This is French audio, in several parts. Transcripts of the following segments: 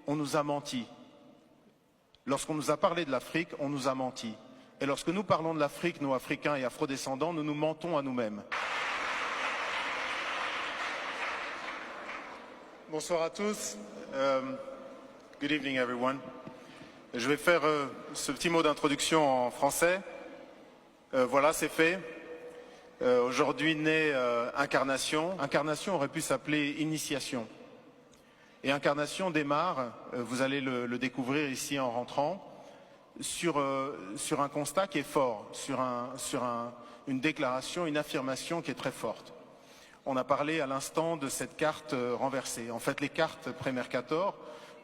on nous a menti. Lorsqu'on nous a parlé de l'Afrique, on nous a menti. Et lorsque nous parlons de l'Afrique, nous, Africains et Afrodescendants, nous nous mentons à nous-mêmes. Bonsoir à tous. Good evening, everyone. Je vais faire ce petit mot d'introduction en français. Voilà, c'est fait. Aujourd'hui naît Incarnation. Incarnation aurait pu s'appeler Initiation. Et Incarnation démarre, vous allez le découvrir ici en rentrant, sur un constat qui est fort, sur une déclaration, une affirmation qui est très forte. On a parlé à l'instant de cette carte renversée. En fait, les cartes pré-Mercator,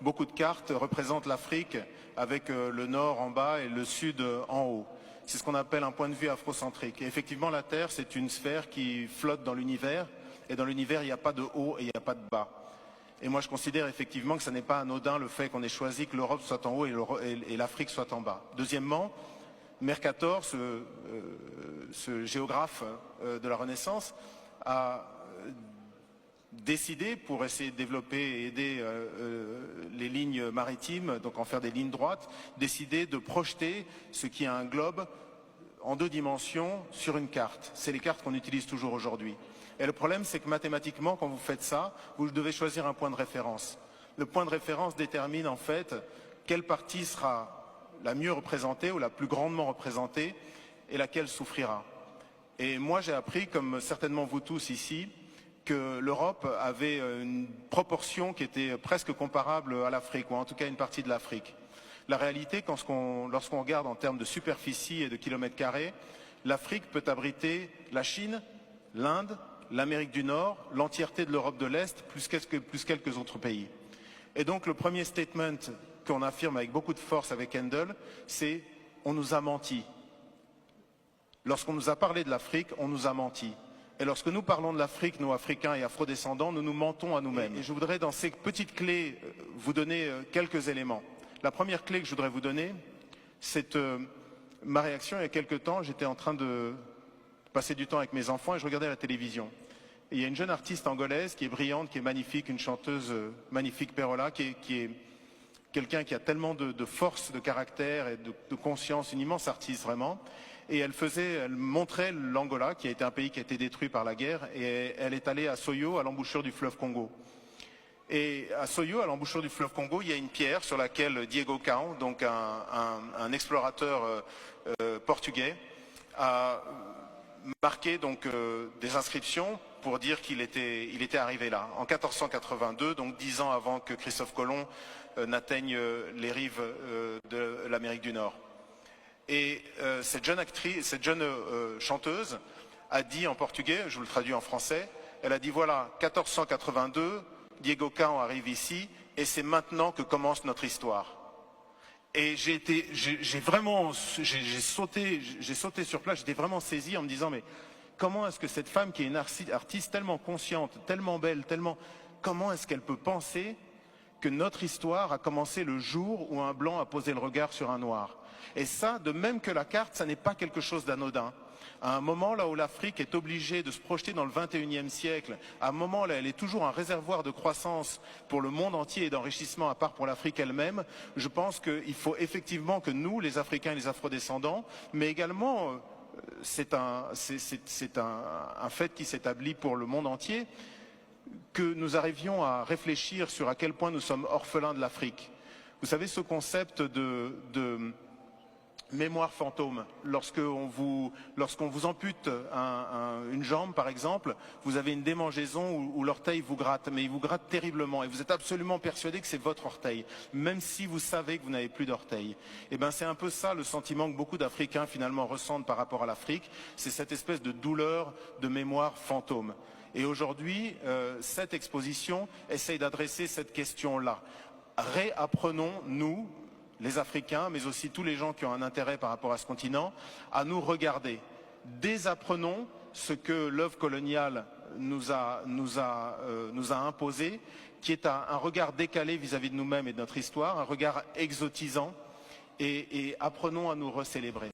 beaucoup de cartes représentent l'Afrique avec le nord en bas et le sud en haut. C'est ce qu'on appelle un point de vue afrocentrique. Et effectivement, la Terre, c'est une sphère qui flotte dans l'univers. Et dans l'univers, il n'y a pas de haut et il n'y a pas de bas. Et moi, je considère effectivement que ce n'est pas anodin le fait qu'on ait choisi que l'Europe soit en haut et l'Afrique soit en bas. Deuxièmement, Mercator, ce géographe de la Renaissance, a décidé, pour essayer de développer et aider les lignes maritimes, donc en faire des lignes droites, décidé de projeter ce qui est un globe en 2 dimensions sur une carte. C'est les cartes qu'on utilise toujours aujourd'hui. Et le problème, c'est que mathématiquement, quand vous faites ça, vous devez choisir un point de référence. Le point de référence détermine en fait quelle partie sera la mieux représentée ou la plus grandement représentée et laquelle souffrira. Et moi, j'ai appris, comme certainement vous tous ici, que l'Europe avait une proportion qui était presque comparable à l'Afrique, ou en tout cas une partie de l'Afrique. La réalité, lorsqu'on regarde en termes de superficie et de kilomètres carrés, l'Afrique peut abriter la Chine, l'Inde, l'Amérique du Nord, l'entièreté de l'Europe de l'Est, plus quelques autres pays. Et donc le premier statement qu'on affirme avec beaucoup de force avec Handel, c'est « on nous a menti ». Lorsqu'on nous a parlé de l'Afrique, on nous a menti. Et lorsque nous parlons de l'Afrique, nous, Africains et Afrodescendants, nous nous mentons à nous-mêmes. Et je voudrais, dans ces petites clés, vous donner quelques éléments. La première clé que je voudrais vous donner, c'est ma réaction il y a quelques temps. J'étais en train de passer du temps avec mes enfants et je regardais la télévision. Et il y a une jeune artiste angolaise qui est brillante, qui est magnifique, une chanteuse magnifique, Perola, qui est quelqu'un qui a tellement de force, de caractère et de conscience, une immense artiste vraiment. Et elle montrait l'Angola, qui a été un pays qui a été détruit par la guerre, et elle est allée à Soyo, à l'embouchure du fleuve Congo. Et à Soyo, à l'embouchure du fleuve Congo, il y a une pierre sur laquelle Diego Cao, donc un explorateur portugais, a marqué donc des inscriptions pour dire qu'il était arrivé là, en 1482, donc 10 ans avant que Christophe Colomb n'atteigne les rives de l'Amérique du Nord. Et cette jeune chanteuse a dit en portugais, je vous le traduis en français, elle a dit voilà, 1482, Diego Cao arrive ici et c'est maintenant que commence notre histoire. Et j'ai sauté sur place, j'étais vraiment saisi en me disant mais comment est-ce que cette femme qui est une artiste tellement consciente, tellement belle, comment est-ce qu'elle peut penser que notre histoire a commencé le jour où un blanc a posé le regard sur un noir? Et ça, de même que la carte, ça n'est pas quelque chose d'anodin. À un moment là où l'Afrique est obligée de se projeter dans le 21e siècle, à un moment là elle est toujours un réservoir de croissance pour le monde entier et d'enrichissement à part pour l'Afrique elle-même, je pense qu'il faut effectivement que nous, les Africains et les Afrodescendants, mais également, c'est un fait qui s'établit pour le monde entier, que nous arrivions à réfléchir sur à quel point nous sommes orphelins de l'Afrique. Vous savez, ce concept de mémoire fantôme, lorsqu'on vous ampute une jambe par exemple, vous avez une démangeaison où l'orteil vous gratte, mais il vous gratte terriblement et vous êtes absolument persuadé que c'est votre orteil, même si vous savez que vous n'avez plus d'orteil. Et bien c'est un peu ça le sentiment que beaucoup d'Africains finalement ressentent par rapport à l'Afrique, c'est cette espèce de douleur de mémoire fantôme. Et aujourd'hui, cette exposition essaye d'adresser cette question-là. Réapprenons, nous, les Africains, mais aussi tous les gens qui ont un intérêt par rapport à ce continent, à nous regarder. Désapprenons ce que l'œuvre coloniale nous a imposé, qui est un regard décalé vis-à-vis de nous-mêmes et de notre histoire, un regard exotisant, et apprenons à nous recélébrer.